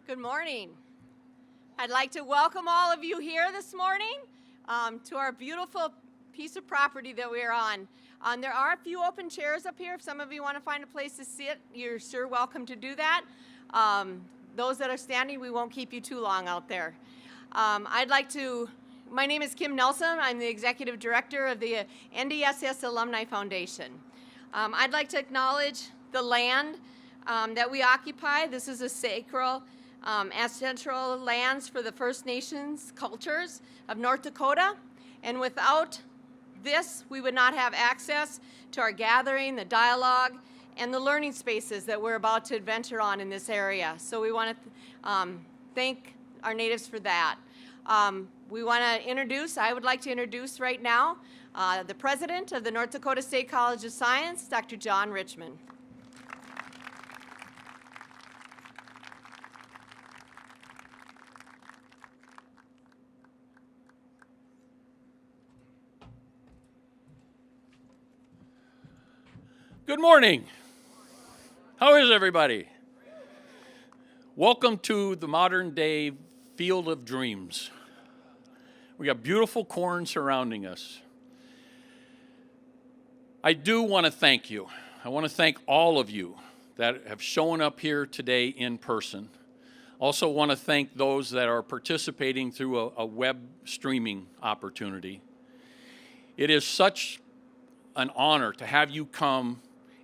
Good morning. I'd like to welcome all of you here this morning to our beautiful piece of property that we're on. There are a few open chairs up here. If some of you want to find a place to sit, you're sure welcome to do that. Those that are standing, we won't keep you too long out there. My name is Kim Nelson. I'm the Executive Director of the NDSCS Alumni Foundation. I'd like to acknowledge the land that we occupy. This is a sacred ancestral lands for the First Nations cultures of North Dakota. And without this, we would not have access to our gathering, the dialogue, and the learning spaces that we're about to adventure on in this area. So we want to thank our natives for that. I would like to introduce right now the president of the North Dakota State College of Science, Dr. John Richmond. Good morning. How is everybody? Welcome to the modern day Field of Dreams. We got beautiful corn surrounding us. I do want to thank you. I want to thank all of you that have shown up here today in person. Also want to thank those that are participating through a web streaming opportunity. It is such an honor to have you come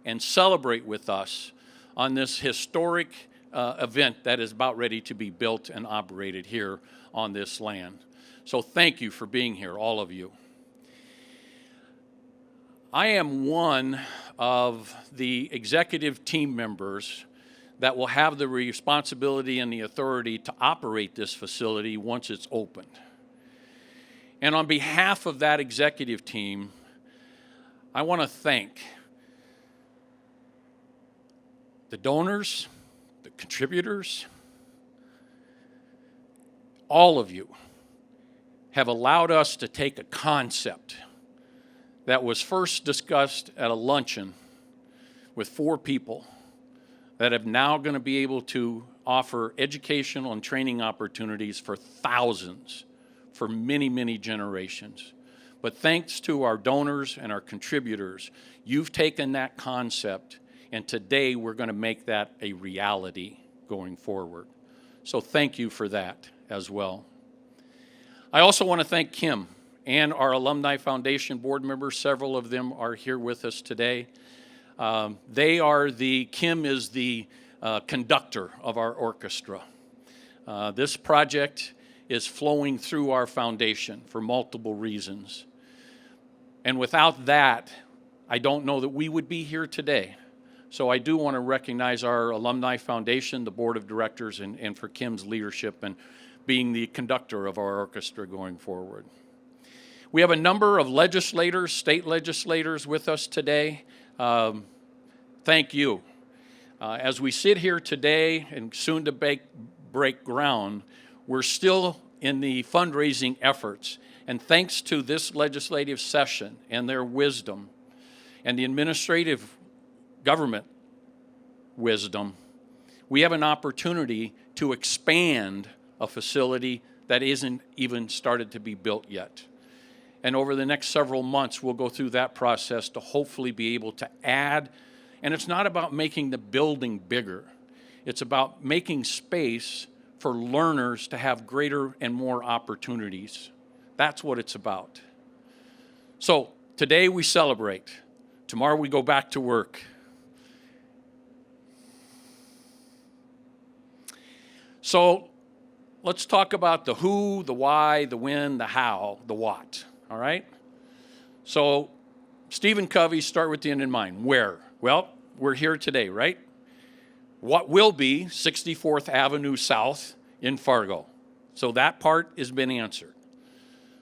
and celebrate with us on this historic event that is about ready to be built and operated here on this land. So thank you for being here, all of you. I am one of the executive team members that will have the responsibility and the authority to operate this facility once it's opened. And on behalf of that executive team, I want to thank the donors, the contributors, all of you have allowed us to take a concept that was first discussed at a luncheon with 4 people that have now going to be able to offer educational and training opportunities for thousands, for many, many generations. But thanks to our donors and our contributors, you've taken that concept, and today we're going to make that a reality going forward. So thank you for that as well. I also want to thank Kim and our Alumni Foundation board members. Several of them are here with us today. Kim is the conductor of our orchestra. This project is flowing through our foundation for multiple reasons. And without that, I don't know that we would be here today. So I do want to recognize our Alumni Foundation, the board of directors, and for Kim's leadership and being the conductor of our orchestra going forward. We have a number of legislators, state legislators with us today. Thank you. As we sit here today and soon to break ground, we're still in the fundraising efforts. And thanks to this legislative session and their wisdom and the administrative government wisdom, we have an opportunity to expand a facility that isn't even started to be built yet. And over the next several months, we'll go through that process to hopefully be able to add. And it's not about making the building bigger. It's about making space for learners to have greater and more opportunities. That's what it's about. So today we celebrate. Tomorrow we go back to work. So let's talk about the who, the why, the when, the how, the what, all right? So Stephen Covey, start with the end in mind. Where? Well, we're here today, right? What will be 64th Avenue South in Fargo. So that part has been answered.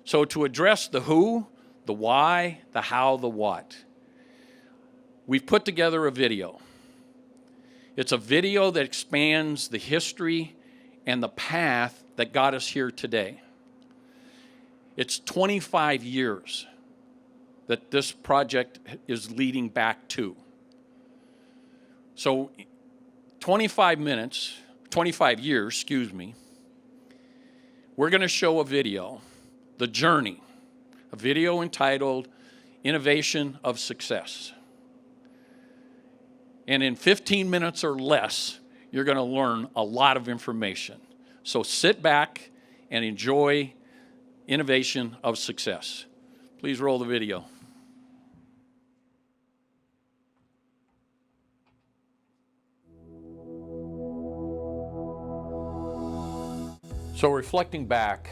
So to address the who, the why, the how, the what, we've put together a video. It's a video that expands the history and the path that got us here today. It's 25 years that this project is leading back to. So 25 minutes, 25 years, excuse me, we're going to show a video, The Journey, a video entitled Innovation of Success. And in 15 minutes or less, you're going to learn a lot of information. So sit back and enjoy Innovation of Success. Please roll the video. So reflecting back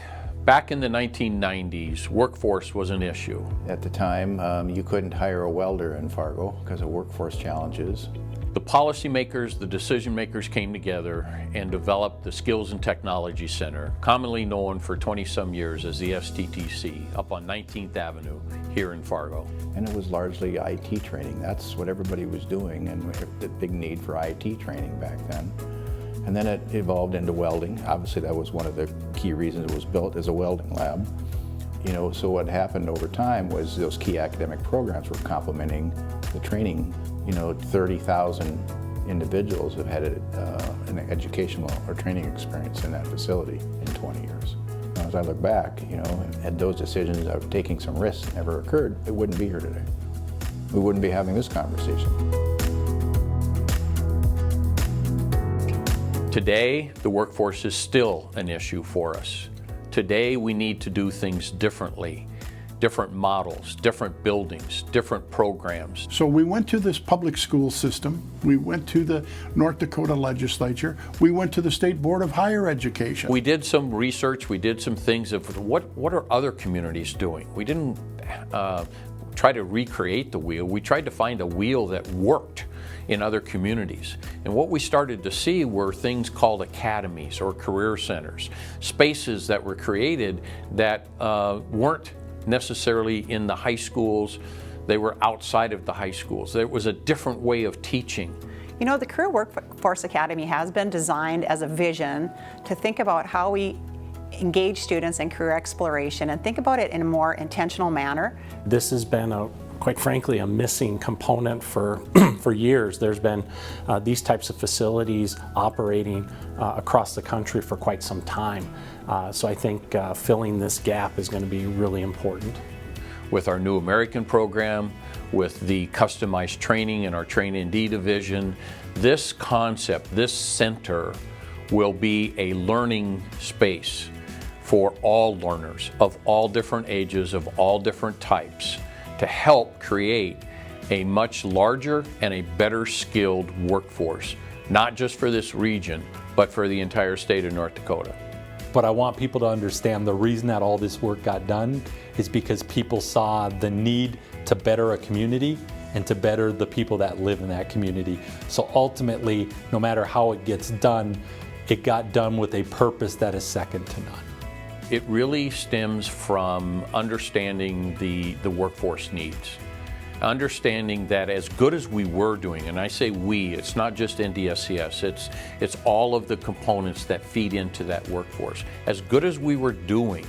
in the 1990s, workforce was an issue. At the time, you couldn't hire a welder in Fargo because of workforce challenges. The policymakers, the decision makers came together and developed the Skills and Technology Center, commonly known for 20-some years as the STTC, up on 19th Avenue here in Fargo. And it was largely IT training. That's what everybody was doing, and we had the big need for IT training back then. And then it evolved into welding. Obviously, that was one of the key reasons it was built as a welding lab. You know, so what happened over time was those key academic programs were complementing the training. You know, 30,000 individuals have had an educational or training experience in that facility in 20 years. Now, as I look back, you know, had those decisions of taking some risks never occurred, it wouldn't be here today. We wouldn't be having this conversation. Today, the workforce is still an issue for us. Today, we need to do things differently. Different models, different buildings, different programs. So we went to this public school system, we went to the North Dakota legislature, we went to the State Board of Higher Education. We did some research, we did some things of what are other communities doing? We didn't try to recreate the wheel, we tried to find a wheel that worked in other communities. And what we started to see were things called academies or career centers, spaces that were created that weren't necessarily in the high schools, they were outside of the high schools. There was a different way of teaching. You know, the Career Workforce Academy has been designed as a vision to think about how we engage students in career exploration and think about it in a more intentional manner. This has been quite frankly, a missing component for years. There's been these types of facilities operating across the country for quite some time. So I think filling this gap is going to be really important. With our New American program, with the customized training in our Train ND division, this concept, this center will be a learning space for all learners of all different ages, of all different types, to help create a much larger and a better skilled workforce, not just for this region, but for the entire state of North Dakota. But I want people to understand the reason that all this work got done is because people saw the need to better a community and to better the people that live in that community. So ultimately, no matter how it gets done, it got done with a purpose that is second to none. It really stems from understanding the workforce needs. Understanding that as good as we were doing, and I say we, it's not just NDSCS, it's all of the components that feed into that workforce. As good as we were doing,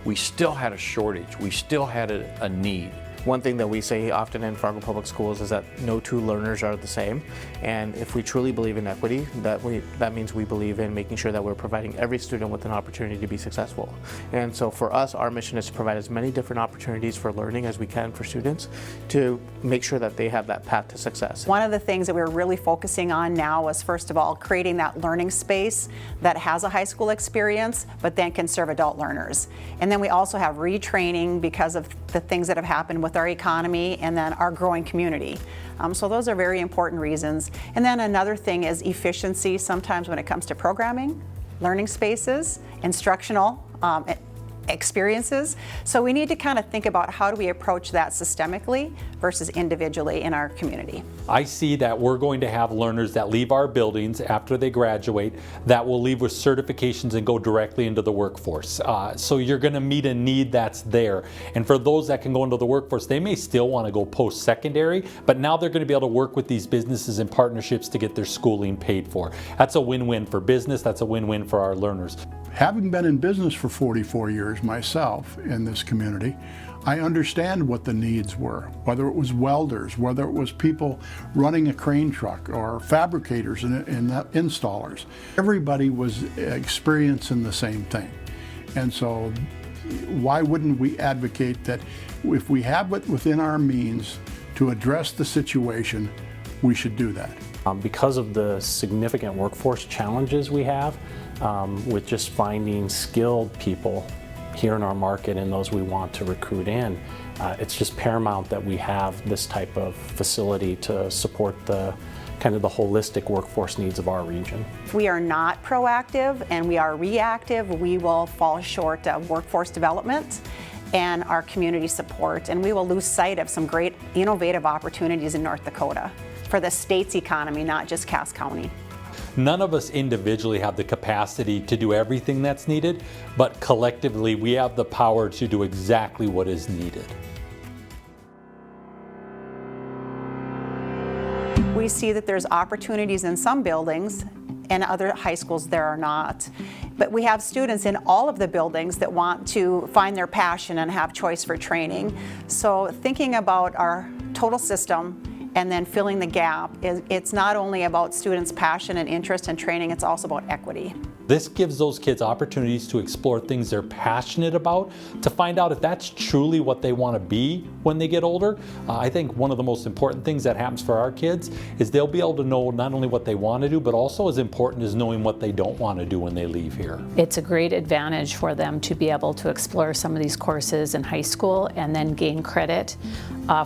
we still had a shortage, we still had a need. One thing that we say often in Fargo Public Schools is that no two learners are the same, and if we truly believe in equity, that means we believe in making sure that we're providing every student with an opportunity to be successful. And so for us, our mission is to provide as many different opportunities for learning as we can for students to make sure that they have that path to success. One of the things that we're really focusing on now was, first of all, creating that learning space that has a high school experience, but then can serve adult learners. And then we also have retraining because of the things that have happened with our economy and then our growing community. So those are very important reasons. And then another thing is efficiency sometimes when it comes to programming, learning spaces, instructional experiences. So we need to kind of think about how do we approach that systemically versus individually in our community. I see that we're going to have learners that leave our buildings after they graduate that will leave with certifications and go directly into the workforce. So you're going to meet a need that's there. And for those that can go into the workforce, they may still want to go post-secondary, but now they're going to be able to work with these businesses and partnerships to get their schooling paid for. That's a win-win for business, that's a win-win for our learners. Having been in business for 44 years myself in this community, I understand what the needs were, whether it was welders, whether it was people running a crane truck, or fabricators and installers. Everybody was experiencing the same thing. And so why wouldn't we advocate that if we have it within our means to address the situation, we should do that? Because of the significant workforce challenges we have with just finding skilled people here in our market and those we want to recruit in, it's just paramount that we have this type of facility to support the kind of the holistic workforce needs of our region. If we are not proactive and we are reactive, we will fall short of workforce development and our community support, and we will lose sight of some great innovative opportunities in North Dakota for the state's economy, not just Cass County. None of us individually have the capacity to do everything that's needed, but collectively we have the power to do exactly what is needed. We see that there's opportunities in some buildings and other high schools there are not. But we have students in all of the buildings that want to find their passion and have choice for training. So thinking about our total system and then filling the gap, it's not only about students' passion and interest in training, it's also about equity. This gives those kids opportunities to explore things they're passionate about, to find out if that's truly what they want to be when they get older. I think one of the most important things that happens for our kids is they'll be able to know not only what they want to do, but also as important as knowing what they don't want to do when they leave here. It's a great advantage for them to be able to explore some of these courses in high school and then gain credit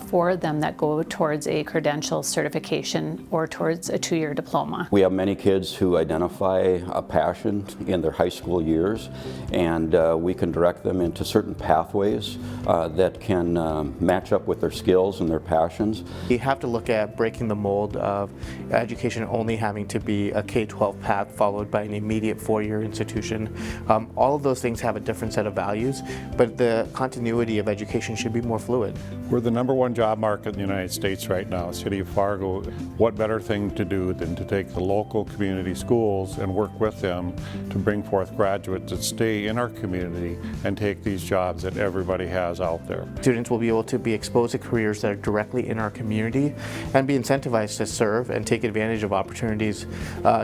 for them that go towards a credential certification or towards a 2-year diploma. We have many kids who identify a passion in their high school years, and we can direct them into certain pathways that can match up with their skills and their passions. You have to look at breaking the mold of education only having to be a K-12 path followed by an immediate 4-year institution. All of those things have a different set of values, but the continuity of education should be more fluid. We're the #1 job market in the United States right now, City of Fargo. What better thing to do than to take the local community schools and work with them to bring forth graduates that stay in our community and take these jobs that everybody has out there. Students will be able to be exposed to careers that are directly in our community and be incentivized to serve and take advantage of opportunities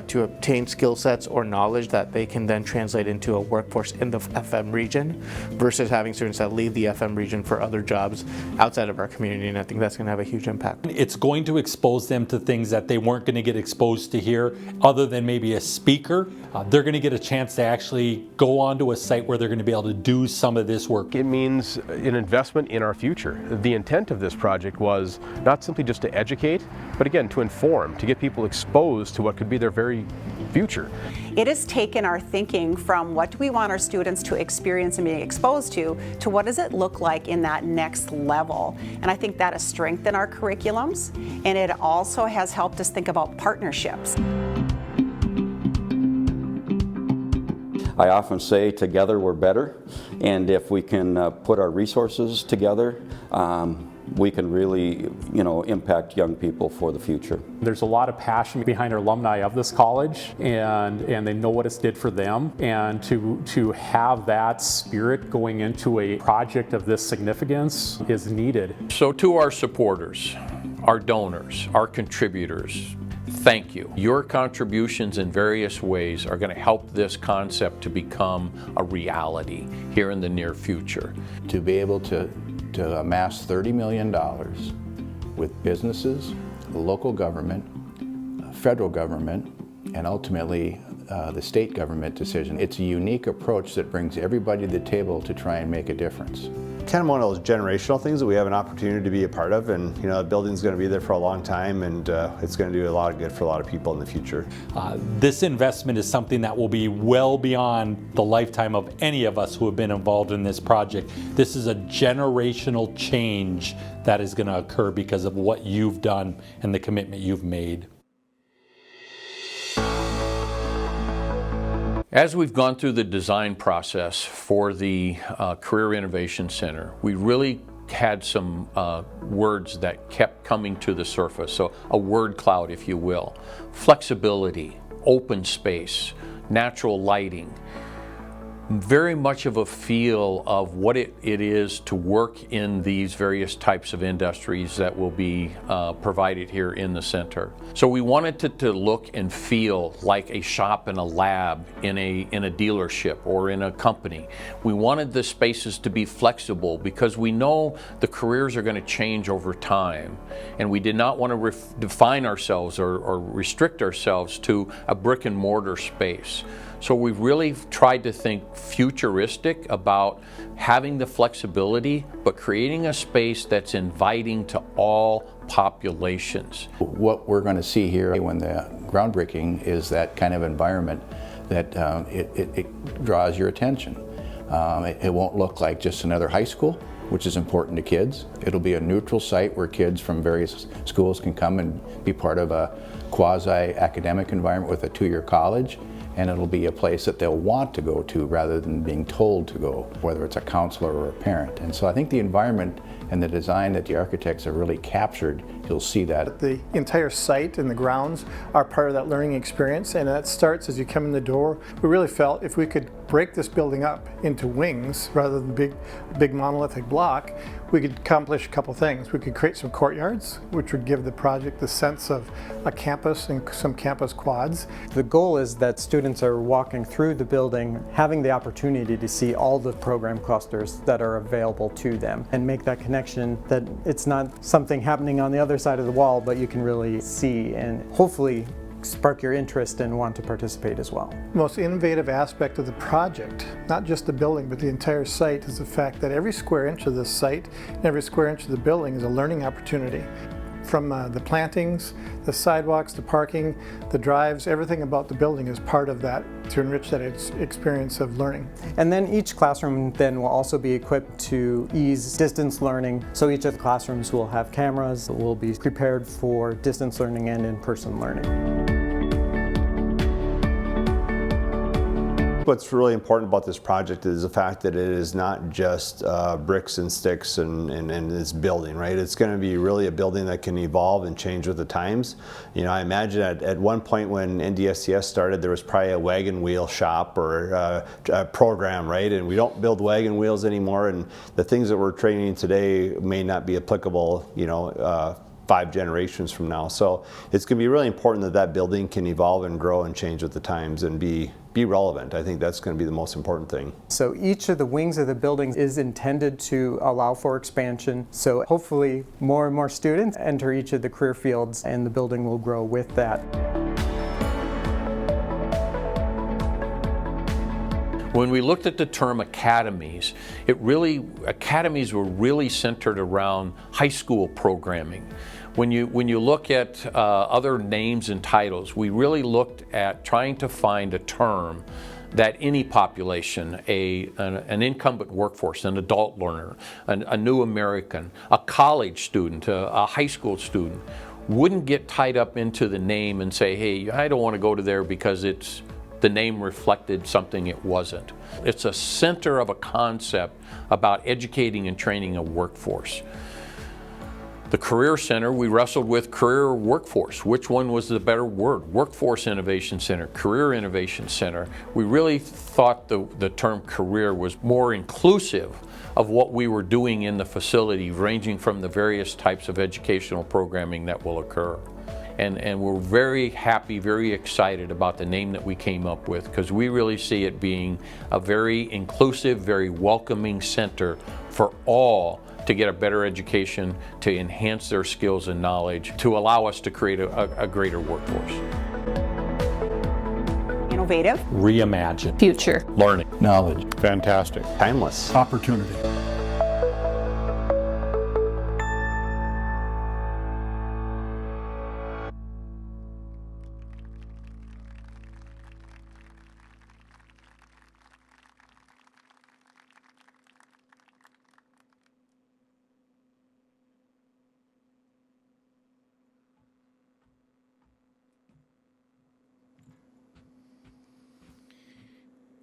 to obtain skill sets or knowledge that they can then translate into a workforce in the FM region versus having students that leave the FM region for other jobs outside of our community, and I think that's going to have a huge impact. It's going to expose them to things that they weren't going to get exposed to here other than maybe a speaker. They're going to get a chance to actually go onto a site where they're going to be able to do some of this work. It means an investment in our future. The intent of this project was not simply just to educate, but again to inform, to get people exposed to what could be their very future. It has taken our thinking from what do we want our students to experience and be exposed to what does it look like in that next level. And I think that has strengthened our curriculums, and it also has helped us think about partnerships. I often say together we're better, and if we can put our resources together, we can really, impact young people for the future. There's a lot of passion behind our alumni of this college, and they know what it's did for them, and to have that spirit going into a project of this significance is needed. So to our supporters, our donors, our contributors, thank you. Your contributions in various ways are going to help this concept to become a reality here in the near future. To be able to amass $30 million with businesses, local government, federal government, and ultimately the state government decision. It's a unique approach that brings everybody to the table to try and make a difference. Kind of one of those generational things that we have an opportunity to be a part of, and the building's going to be there for a long time, and it's going to do a lot of good for a lot of people in the future. This investment is something that will be well beyond the lifetime of any of us who have been involved in this project. This is a generational change that is going to occur because of what you've done and the commitment you've made. As we've gone through the design process for the Career Innovation Center, we really had some words that kept coming to the surface, so a word cloud, if you will. Flexibility, open space, natural lighting. very much of a feel of what it is to work in these various types of industries that will be provided here in the center. So we wanted it to look and feel like a shop and a lab in a dealership or in a company. We wanted the spaces to be flexible because we know the careers are going to change over time, and we did not want to define ourselves or restrict ourselves to a brick and mortar space. So we've really tried to think futuristic about having the flexibility, but creating a space that's inviting to all populations. What we're going to see here when the groundbreaking is that kind of environment that it draws your attention. It won't look like just another high school, which is important to kids. It'll be a neutral site where kids from various schools can come and be part of a quasi-academic environment with a two-year college. And it'll be a place that they'll want to go to rather than being told to go, whether it's a counselor or a parent. And so I think the environment and the design that the architects have really captured, you'll see that. The entire site and the grounds are part of that learning experience, and that starts as you come in the door. We really felt if we could break this building up into wings rather than big monolithic block, we could accomplish a couple things. We could create some courtyards, which would give the project the sense of a campus and some campus quads. The goal is that students are walking through the building, having the opportunity to see all the program clusters that are available to them and make that connection that it's not something happening on the other side of the wall, but you can really see and hopefully spark your interest and want to participate as well. The most innovative aspect of the project, not just the building, but the entire site, is the fact that every square inch of this site and every square inch of the building is a learning opportunity. From the plantings, the sidewalks, the parking, the drives, everything about the building is part of that to enrich that experience of learning. And then each classroom then will also be equipped to ease distance learning. So each of the classrooms will have cameras that will be prepared for distance learning and in-person learning. What's really important about this project is the fact that it is not just bricks and sticks and this building, right? It's going to be really a building that can evolve and change with the times. You know, I imagine at one point when NDSCS started, there was probably a wagon wheel shop or a program, right? And we don't build wagon wheels anymore, and the things that we're training today may not be applicable, you know, 5 generations from now. So it's going to be really important that that building can evolve and grow and change with the times and be relevant. I think that's going to be the most important thing. So each of the wings of the building is intended to allow for expansion. So hopefully more and more students enter each of the career fields and the building will grow with that. When we looked at the term academies, academies were really centered around high school programming. When you look at other names and titles, we really looked at trying to find a term that any population, an incumbent workforce, an adult learner, a new American, a college student, a high school student, wouldn't get tied up into the name and say, hey, I don't want to go to there because the name reflected something it wasn't. It's a center of a concept about educating and training a workforce. The Career Center, we wrestled with career workforce. Which one was the better word? Workforce Innovation Center, Career Innovation Center. We really thought the term career was more inclusive of what we were doing in the facility, ranging from the various types of educational programming that will occur. And we're very happy, very excited about the name that we came up with, because we really see it being a very inclusive, very welcoming center for all to get a better education, to enhance their skills and knowledge, to allow us to create a greater workforce. Innovative. Reimagine. Future. Learning. Knowledge. Fantastic. Timeless. Opportunity.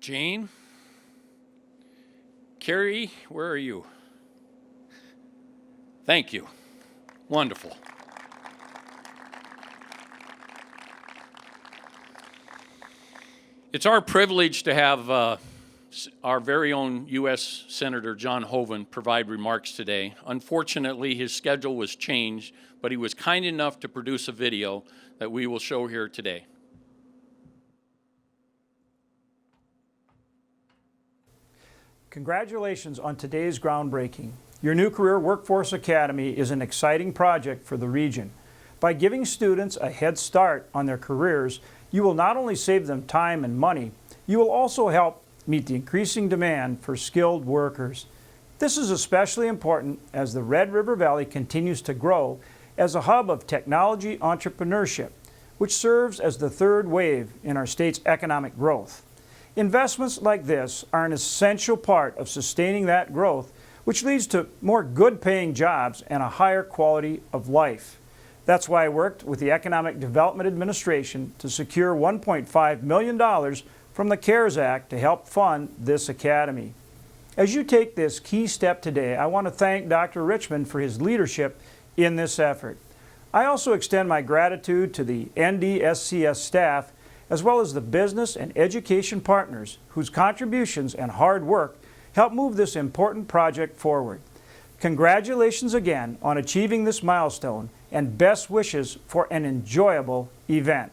Jane? Carrie, where are you? Thank you. Wonderful. It's our privilege to have our very own U.S. Senator John Hoeven provide remarks today. Unfortunately, his schedule was changed, but he was kind enough to produce a video that we will show here today. Congratulations on today's groundbreaking. Your new Career Workforce Academy is an exciting project for the region. By giving students a head start on their careers, you will not only save them time and money, you will also help meet the increasing demand for skilled workers. This is especially important as the Red River Valley continues to grow as a hub of technology entrepreneurship, which serves as the third wave in our state's economic growth. Investments like this are an essential part of sustaining that growth, which leads to more good-paying jobs and a higher quality of life. That's why I worked with the Economic Development Administration to secure $1.5 million from the CARES Act to help fund this academy. As you take this key step today, I want to thank Dr. Richmond for his leadership in this effort. I also extend my gratitude to the NDSCS staff, as well as the business and education partners whose contributions and hard work help move this important project forward. Congratulations again on achieving this milestone, and best wishes for an enjoyable event.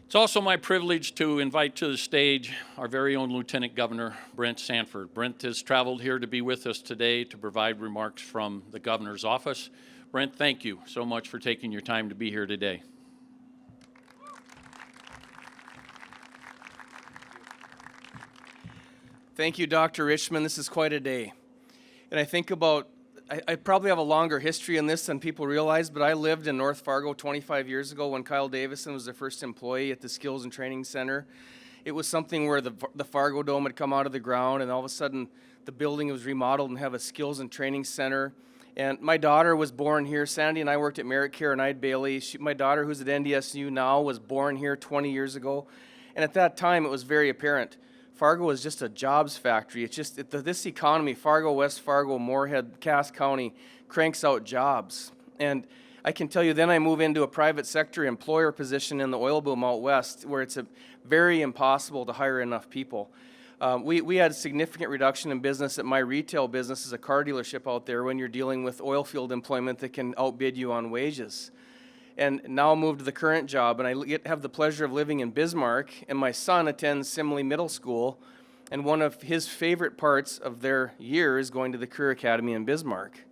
It's also my privilege to invite to the stage our very own Lieutenant Governor, Brent Sanford. Brent has traveled here to be with us today to provide remarks from the governor's office. Brent, thank you so much for taking your time to be here today. Thank you, Dr. Richmond. This is quite a day. And I think about, I probably have a longer history in this than people realize, but I lived in North Fargo 25 years ago when Kyle Davison was the first employee at the Skills and Training Center. It was something where the Fargo Dome had come out of the ground, and all of a sudden the building was remodeled and have a Skills and Training Center. And my daughter was born here. Sandy and I worked at Merritt Care and Ide Bailey. My daughter, who's at NDSU now, was born here 20 years ago. And at that time, it was very apparent. Fargo was just a jobs factory. It's just, this economy, Fargo, West Fargo, Moorhead, Cass County, cranks out jobs. And I can tell you, then I move into a private sector employer position in the oil boom out west, where it's very impossible to hire enough people. We had a significant reduction in business at my retail business as a car dealership out there when you're dealing with oil field employment that can outbid you on wages. And now moved to the current job, and I have the pleasure of living in Bismarck, and my son attends Simley Middle School, and one of his favorite parts of their year is going to the Career Academy in Bismarck.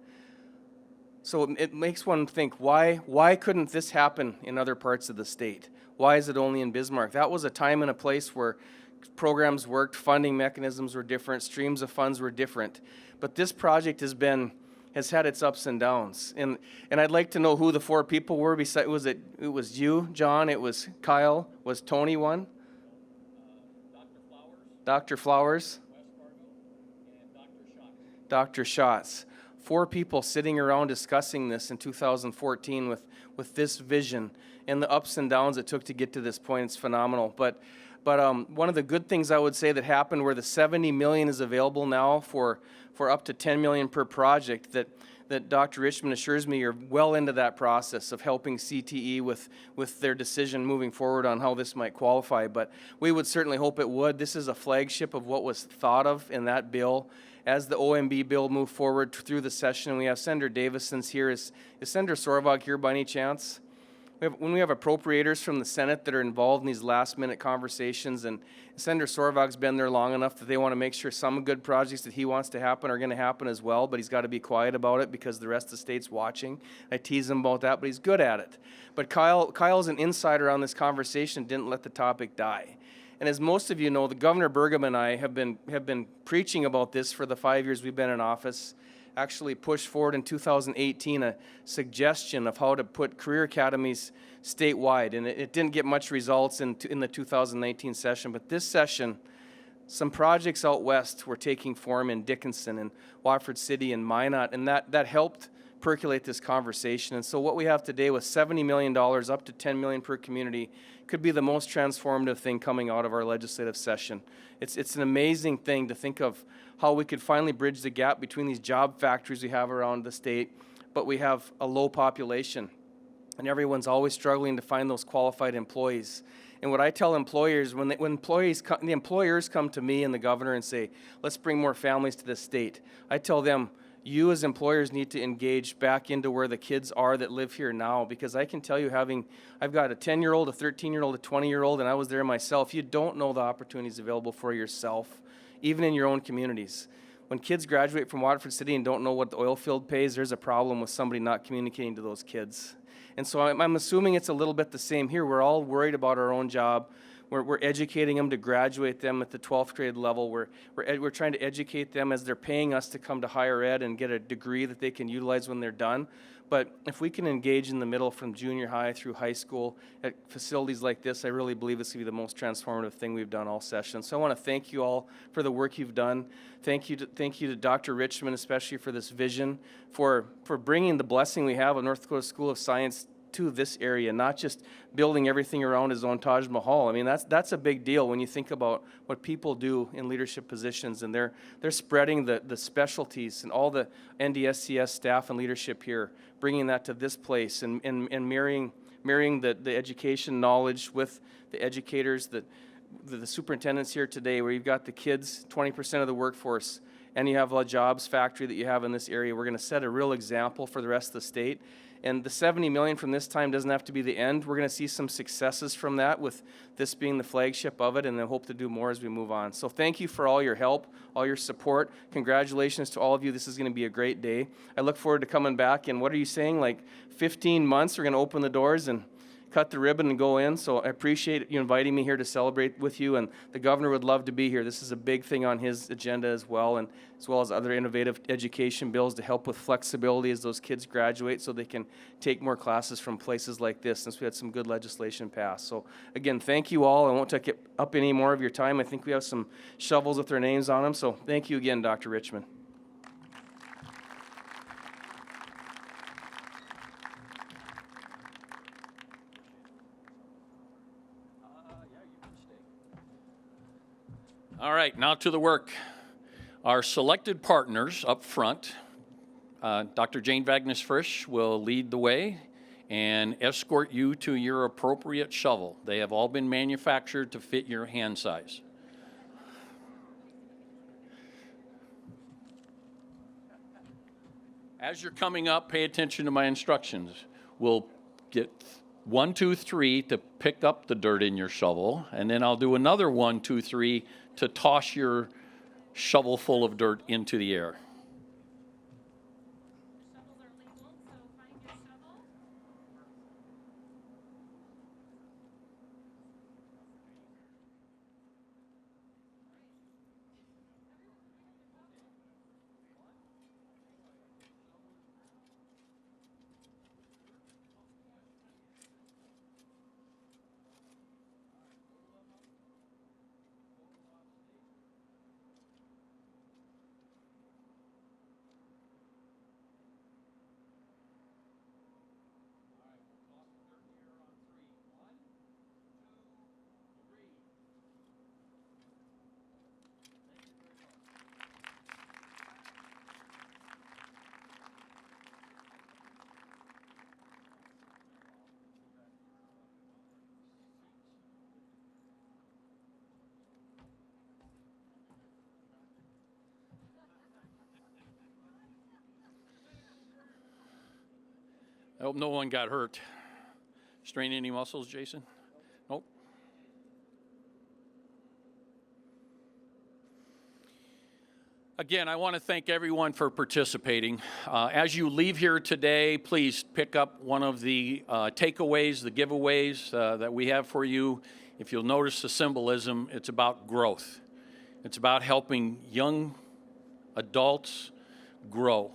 So it makes one think, why couldn't this happen in other parts of the state? Why is it only in Bismarck? That was a time and a place where programs worked, funding mechanisms were different, streams of funds were different. But this project has had its ups and downs. And I'd like to know who the four people were. It was you, John, it was Kyle, was Tony one? Dr. Flowers. Dr. Schatz. Four people sitting around discussing this in 2014 with this vision and the ups and downs it took to get to this point. It's phenomenal. But one of the good things I would say that happened where the $70 million is available now for up to $10 million per project, that Dr. Richmond assures me you're well into that process of helping CTE with their decision moving forward on how this might qualify. But we would certainly hope it would. This is a flagship of what was thought of in that bill. As the OMB bill moved forward through the session, we have Senator Davison's here. Is Senator Sorvag here by any chance? When we have appropriators from the Senate that are involved in these last-minute conversations, and Senator Sorvag's been there long enough that they want to make sure some good projects that he wants to happen are going to happen as well, but he's got to be quiet about it because the rest of the state's watching. I tease him about that, but he's good at it. But Kyle's an insider on this conversation, didn't let the topic die. And as most of you know, the Governor Burgum and I have been preaching about this for the 5 years we've been in office. Actually pushed forward in 2018 a suggestion of how to put career academies statewide, and it didn't get much results in the 2019 session. But this session, some projects out west were taking form in Dickinson and Watford City and Minot, and that helped percolate this conversation. And so what we have today with $70 million, up to $10 million per community, could be the most transformative thing coming out of our legislative session. It's an amazing thing to think of how we could finally bridge the gap between these job factories we have around the state, but we have a low population. and everyone's always struggling to find those qualified employees. And what I tell employers, when the employers come to me and the governor and say, let's bring more families to this state, I tell them, you as employers need to engage back into where the kids are that live here now, because I can tell you, I've got a 10-year-old, a 13-year-old, a 20-year-old, and I was there myself. You don't know the opportunities available for yourself, even in your own communities. When kids graduate from Waterford City and don't know what the oil field pays, there's a problem with somebody not communicating to those kids. And so I'm assuming it's a little bit the same here. We're all worried about our own job. We're educating them to graduate them at the 12th grade level. We're trying to educate them as they're paying us to come to higher ed and get a degree that they can utilize when they're done. But if we can engage in the middle from junior high through high school at facilities like this, I really believe this will be the most transformative thing we've done all session. So I want to thank you all for the work you've done. Thank you to Dr. Richmond, especially for this vision, for bringing the blessing we have at North Dakota School of Science to this area, not just building everything around his own Taj Mahal. I mean, that's a big deal when you think about what people do in leadership positions, and they're spreading the specialties and all the NDSCS staff and leadership here, bringing that to this place and marrying the education knowledge with the educators, the superintendents here today, where you've got the kids, 20% of the workforce, and you have a jobs factory that you have in this area. We're going to set a real example for the rest of the state. And the $70 million from this time doesn't have to be the end. We're going to see some successes from that, with this being the flagship of it, and then hope to do more as we move on. So thank you for all your help, all your support. Congratulations to all of you. This is going to be a great day. I look forward to coming back. And what are you saying, like 15 months, we're going to open the doors and cut the ribbon and go in. So I appreciate you inviting me here to celebrate with you, and the governor would love to be here. This is a big thing on his agenda as well, and as well as other innovative education bills to help with flexibility as those kids graduate, so they can take more classes from places like this, since we had some good legislation passed. So again, thank you all. I won't take up any more of your time. I think we have some shovels with their names on them. So thank you again, Dr. Richmond. All right, now to the work. Our selected partners up front, Dr. Jane Wagner-Frisch will lead the way and escort you to your appropriate shovel. They have all been manufactured to fit your hand size. As you're coming up, pay attention to my instructions. We'll get 1, 2, 3 to pick up the dirt in your shovel, and then I'll do another 1, 2, 3 to toss your shovel full of dirt into the air. I hope no one got hurt. Strain any muscles, Jason? Nope. Again, I want to thank everyone for participating. As you leave here today, please pick up one of the takeaways, the giveaways that we have for you. If you'll notice the symbolism, it's about growth. It's about helping young adults grow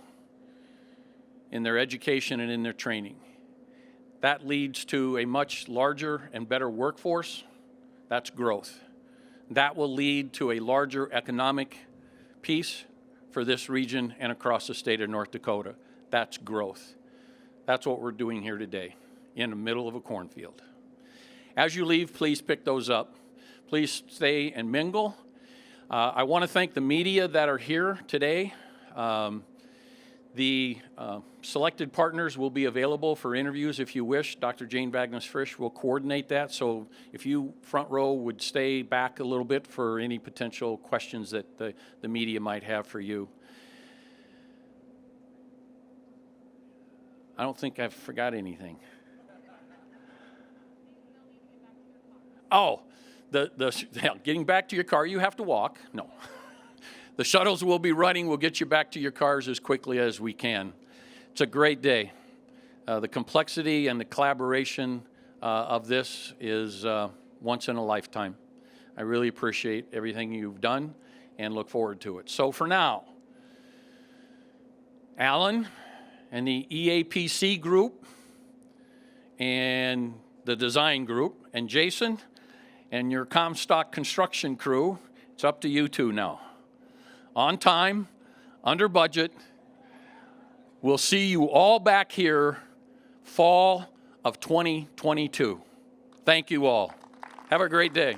in their education and in their training. That leads to a much larger and better workforce. That's growth. That will lead to a larger economic piece for this region and across the state of North Dakota. That's growth. That's what we're doing here today, in the middle of a cornfield. As you leave, please pick those up. Please stay and mingle. I want to thank the media that are here today. The selected partners will be available for interviews if you wish. Dr. Jane Vagnus-Frisch will coordinate that, so if you, front row, would stay back a little bit for any potential questions that the media might have for you. I don't think I've forgot anything. Oh, getting back to your car, you have to walk. No. The shuttles will be running. We'll get you back to your cars as quickly as we can. It's a great day. The complexity and the collaboration of this is once in a lifetime. I really appreciate everything you've done and look forward to it. So for now, Alan and the EAPC group and the design group and Jason and your Comstock construction crew, it's up to you two now. On time, under budget. We'll see you all back here fall of 2022. Thank you all. Have a great day.